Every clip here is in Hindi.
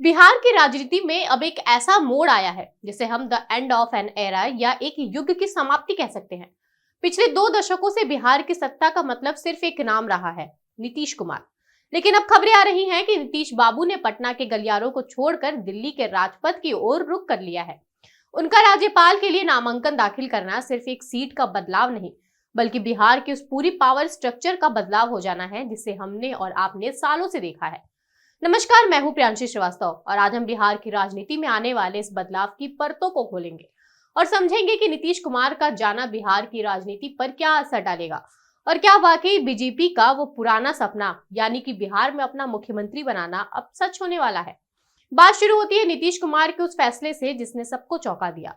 बिहार की राजनीति में अब एक ऐसा मोड़ आया है जिसे हम the end of an era या एक युग की समाप्ति कह सकते हैं। पिछले 2 दशकों से बिहार की सत्ता का मतलब सिर्फ एक नाम रहा है, नीतीश कुमार। लेकिन अब खबरें आ रही हैं कि नीतीश बाबू ने पटना के गलियारों को छोड़कर दिल्ली के राजपथ की ओर रुख कर लिया है। उनका राज्यपाल के लिए नामांकन दाखिल करना सिर्फ एक सीट का बदलाव नहीं, बल्कि बिहार की उस पूरी पावर स्ट्रक्चर का बदलाव हो जाना है जिसे हमने और आपने सालों से देखा है। नमस्कार, मैं हूं प्रियांशी श्रीवास्तव और आज हम बिहार की राजनीति में आने वाले इस बदलाव की परतों को खोलेंगे और समझेंगे कि नीतीश कुमार का जाना बिहार की राजनीति पर क्या असर डालेगा और क्या वाकई बीजेपी का वो पुराना सपना यानी कि बिहार में अपना मुख्यमंत्री बनाना अब सच होने वाला है। बात शुरू होती है नीतीश कुमार के उस फैसले से जिसने सबको चौंका दिया।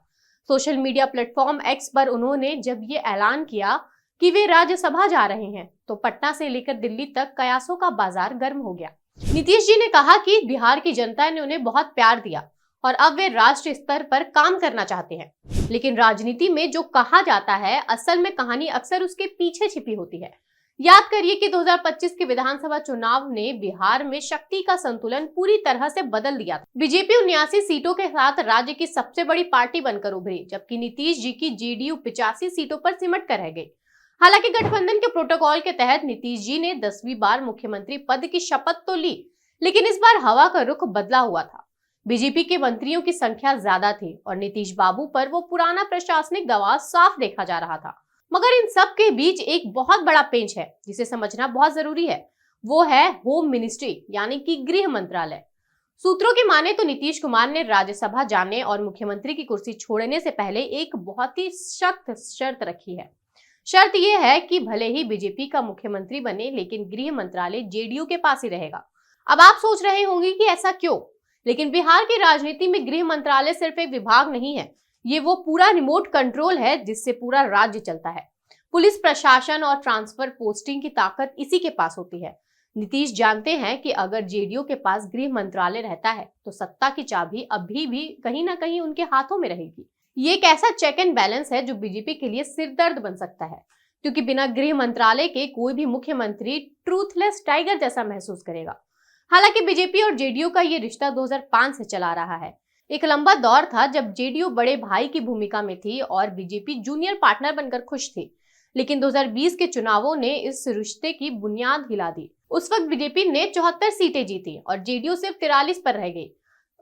सोशल मीडिया प्लेटफॉर्म एक्स पर उन्होंने जब ये ऐलान किया कि वे राज्यसभा जा रहे हैं तो पटना से लेकर दिल्ली तक कयासों का बाजार गर्म हो गया। नीतीश जी ने कहा कि बिहार की जनता ने उन्हें बहुत प्यार दिया और अब वे राष्ट्रीय स्तर पर काम करना चाहते हैं। लेकिन राजनीति में जो कहा जाता है असल में कहानी अक्सर उसके पीछे छिपी होती है। याद करिए कि 2025 के विधानसभा चुनाव ने बिहार में शक्ति का संतुलन पूरी तरह से बदल दिया था। बीजेपी 79 सीटों के साथ राज्य की सबसे बड़ी पार्टी बनकर उभरी, जबकि नीतीश जी की जेडीयू 85 सीटों पर सिमट कर रह गई। हालांकि गठबंधन के प्रोटोकॉल के तहत नीतीश जी ने 10वीं बार मुख्यमंत्री पद की शपथ तो ली, लेकिन इस बार हवा का रुख बदला हुआ था। बीजेपी के मंत्रियों की संख्या ज्यादा थी और नीतीश बाबू पर वो पुराना प्रशासनिक दबाव साफ देखा जा रहा था। मगर इन सब के बीच एक बहुत बड़ा पेंच है जिसे समझना बहुत जरूरी है। वो है होम मिनिस्ट्री यानी कि गृह मंत्रालय। सूत्रों की माने तो नीतीश कुमार ने राज्यसभा जाने और मुख्यमंत्री की कुर्सी छोड़ने से पहले एक बहुत ही सख्त शर्त रखी है। शर्त यह है कि भले ही बीजेपी का मुख्यमंत्री बने लेकिन गृह मंत्रालय जेडीयू के पास ही रहेगा। अब आप सोच रहे होंगे कि ऐसा क्यों, लेकिन बिहार की राजनीति में गृह मंत्रालय सिर्फ एक विभाग नहीं है, ये वो पूरा रिमोट कंट्रोल है जिससे पूरा राज्य चलता है। पुलिस प्रशासन और ट्रांसफर पोस्टिंग की ताकत इसी के पास होती है। नीतीश जानते हैं कि अगर जेडीयू के पास गृह मंत्रालय रहता है तो सत्ता की चाबी अभी भी कहीं ना कहीं उनके हाथों में रहेगी। ये एक ऐसा चेक एंड बैलेंस है जो बीजेपी के लिए सिरदर्द बन सकता है, क्योंकि बिना गृह मंत्रालय के कोई भी मुख्यमंत्री ट्रूथलेस टाइगर जैसा महसूस करेगा। हालांकि बीजेपी और जेडीयू का ये रिश्ता 2005 से चला रहा है। एक लंबा दौर था जब जेडीयू बड़े भाई की भूमिका में थी और बीजेपी जूनियर पार्टनर बनकर खुश थी। लेकिन 2020 के चुनावों ने इस रिश्ते की बुनियाद हिला दी। उस वक्त बीजेपी ने 74 सीटें जीती और जेडीयू सिर्फ 43 पर रह गई।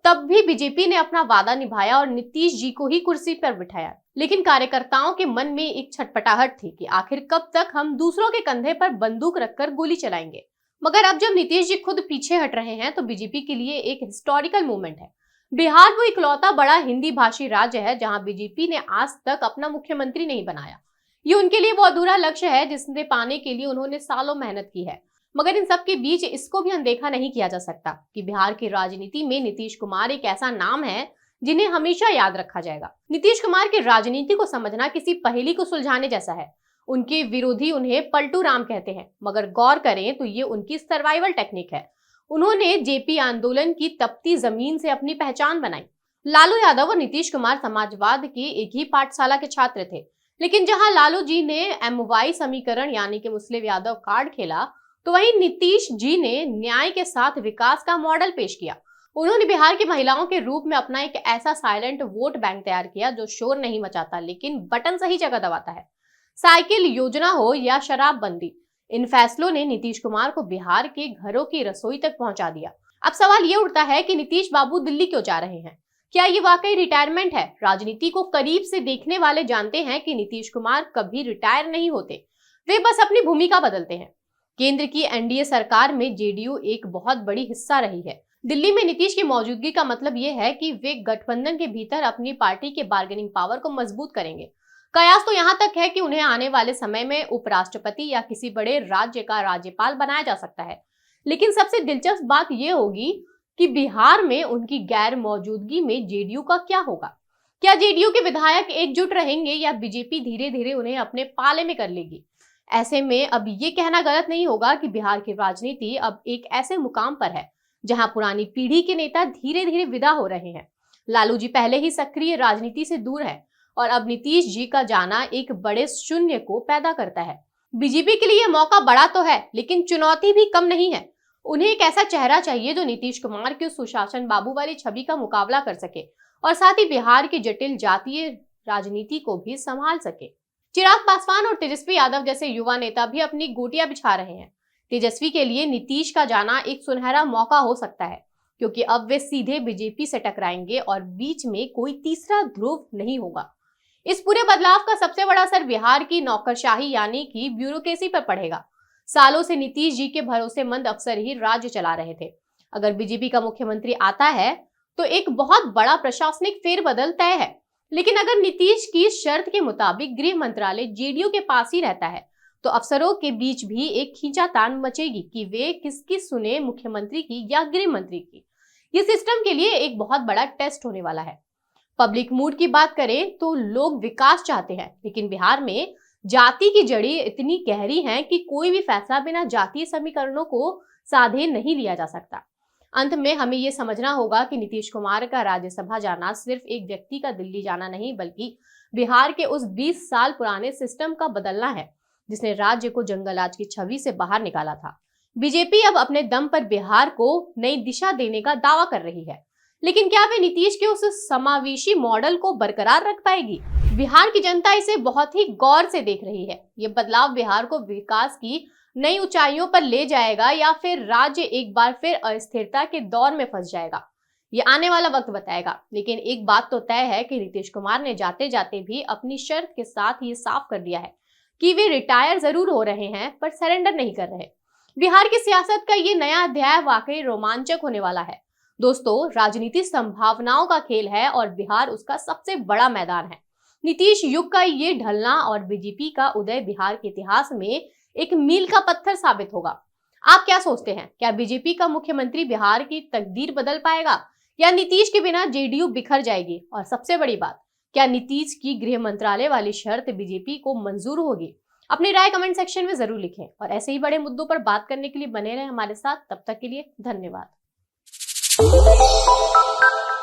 तब भी बीजेपी ने अपना वादा निभाया और नीतीश जी को ही कुर्सी पर बिठाया। लेकिन कार्यकर्ताओं के मन में एक छटपटाहट थी कि आखिर कब तक हम दूसरों के कंधे पर बंदूक रखकर गोली चलाएंगे। मगर अब जब नीतीश जी खुद पीछे हट रहे हैं तो बीजेपी के लिए एक हिस्टोरिकल मोमेंट है। बिहार वो इकलौता बड़ा हिंदी भाषी राज्य है जहां बीजेपी ने आज तक अपना मुख्यमंत्री नहीं बनाया। ये उनके लिए वो अधूरा लक्ष्य है जिसने पाने के लिए उन्होंने सालों मेहनत की है। मगर इन सब के बीच इसको भी अनदेखा नहीं किया जा सकता कि बिहार की राजनीति में नीतीश कुमार एक ऐसा नाम है जिन्हें हमेशा याद रखा जाएगा। नीतीश कुमार की राजनीति को समझना किसी पहेली को सुलझाने जैसा है। उनके विरोधी उन्हें पलटू राम कहते हैं, मगर गौर करें तो ये उनकी सर्वाइवल टेक्निक है। उन्होंने जेपी आंदोलन की तपती जमीन से अपनी पहचान बनाई। लालू यादव और नीतीश कुमार समाजवाद के एक ही पाठशाला के छात्र थे, लेकिन जहां लालू जी ने MY समीकरण यानी कि मुस्लिम यादव कार्ड खेला तो वहीं नीतीश जी ने न्याय के साथ विकास का मॉडल पेश किया। उन्होंने बिहार की महिलाओं के रूप में अपना एक ऐसा साइलेंट वोट बैंक तैयार किया जो शोर नहीं मचाता लेकिन बटन सही जगह दबाता है। साइकिल योजना हो या शराबबंदी, इन फैसलों ने नीतीश कुमार को बिहार के घरों की रसोई तक पहुंचा दिया। अब सवाल ये उठता है कि नीतीश बाबू दिल्ली क्यों जा रहे हैं? क्या ये वाकई रिटायरमेंट है? राजनीति को करीब से देखने वाले जानते हैं कि नीतीश कुमार कभी रिटायर नहीं होते, वे बस अपनी भूमिका बदलते हैं। केंद्र की एनडीए सरकार में जेडीयू एक बहुत बड़ी हिस्सा रही है। दिल्ली में नीतीश की मौजूदगी का मतलब यह है कि वे गठबंधन के भीतर अपनी पार्टी के बार्गेनिंग पावर को मजबूत करेंगे। कयास तो यहाँ तक है कि उन्हें आने वाले समय में उपराष्ट्रपति या किसी बड़े राज्य का राज्यपाल बनाया जा सकता है। लेकिन सबसे दिलचस्प बात यह होगी कि बिहार में उनकी गैर मौजूदगी में जेडीयू का क्या होगा। क्या जेडीयू के विधायक एकजुट रहेंगे या बीजेपी धीरे धीरे उन्हें अपने पाले में कर लेगी? ऐसे में अब ये कहना गलत नहीं होगा कि बिहार की राजनीति अब एक ऐसे मुकाम पर है जहां पुरानी पीढ़ी के नेता धीरे धीरे विदा हो रहे हैं। लालू जी पहले ही सक्रिय राजनीति से दूर है और अब नीतीश जी का जाना एक बड़े शून्य को पैदा करता है। बीजेपी के लिए मौका बड़ा तो है लेकिन चुनौती भी कम नहीं है। उन्हें एक ऐसा चेहरा चाहिए जो नीतीश कुमार की उस सुशासन बाबू वाली छवि का मुकाबला कर सके और साथ ही बिहार की जटिल जातीय राजनीति को भी संभाल सके। चिराग पासवान और तेजस्वी यादव जैसे युवा नेता भी अपनी गोटियां बिछा रहे हैं। तेजस्वी के लिए नीतीश का जाना एक सुनहरा मौका हो सकता है, क्योंकि अब वे सीधे बीजेपी से टकराएंगे और बीच में कोई तीसरा ध्रुव नहीं होगा। इस पूरे बदलाव का सबसे बड़ा असर बिहार की नौकरशाही यानी कि ब्यूरोक्रेसी पर पड़ेगा। सालों से नीतीश जी के भरोसेमंद अफसर ही राज्य चला रहे थे। अगर बीजेपी का मुख्यमंत्री आता है तो एक बहुत बड़ा प्रशासनिक फेरबदल तय है, लेकिन अगर नीतीश की शर्त के मुताबिक गृह मंत्रालय जेडीयू के पास ही रहता है तो अफसरों के बीच भी एक खींचातान मचेगी कि वे किसकी सुने, मुख्यमंत्री की या गृह मंत्री की। ये सिस्टम के लिए एक बहुत बड़ा टेस्ट होने वाला है। पब्लिक मूड की बात करें तो लोग विकास चाहते हैं, लेकिन बिहार में जाति की जड़ें इतनी गहरी हैं कि कोई भी फैसला बिना जातीय समीकरणों को साधे नहीं लिया जा सकता। अंत में हमें यह समझना होगा कि नीतीश कुमार का राज्यसभा जाना सिर्फ एक व्यक्ति का दिल्ली जाना नहीं, बल्कि बिहार के उस 20 साल पुराने सिस्टम का बदलना है जिसने राज्य को जंगलराज की छवि से बाहर निकाला था। बीजेपी अब अपने दम पर बिहार को नई दिशा देने का दावा कर रही है, लेकिन क्या वे नीतीश के उस समावेशी मॉडल को बरकरार रख पाएगी? बिहार की जनता इसे बहुत ही गौर से देख रही है। ये बदलाव बिहार को विकास की नई ऊंचाइयों पर ले जाएगा या फिर राज्य एक बार फिर अस्थिरता के दौर में फंस जाएगा, ये आने वाला वक्त बताएगा। लेकिन एक बात तो तय है कि नीतीश कुमार ने जाते जाते भी अपनी शर्त के साथ ये साफ कर दिया है कि वे रिटायर जरूर हो रहे हैं पर सरेंडर नहीं कर रहे। बिहार की सियासत का ये नया अध्याय वाकई रोमांचक होने वाला है। दोस्तों, राजनीति संभावनाओं का खेल है और बिहार उसका सबसे बड़ा मैदान है। नीतीश युग का ये ढलना और बीजेपी का उदय बिहार के इतिहास में एक मील का पत्थर साबित होगा। आप क्या सोचते हैं? क्या बीजेपी का मुख्यमंत्री बिहार की तकदीर बदल पाएगा या नीतीश के बिना जेडीयू बिखर जाएगी? और सबसे बड़ी बात, क्या नीतीश की गृह मंत्रालय वाली शर्त बीजेपी को मंजूर होगी? अपनी राय कमेंट सेक्शन में जरूर लिखें और ऐसे ही बड़े मुद्दों पर बात करने के लिए बने रहें हमारे साथ। तब तक के लिए धन्यवाद।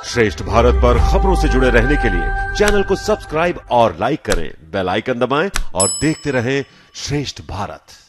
श्रेष्ठ भारत पर खबरों से जुड़े रहने के लिए चैनल को सब्सक्राइब और लाइक करें, बेल आइकन दबाएं और देखते रहें श्रेष्ठ भारत।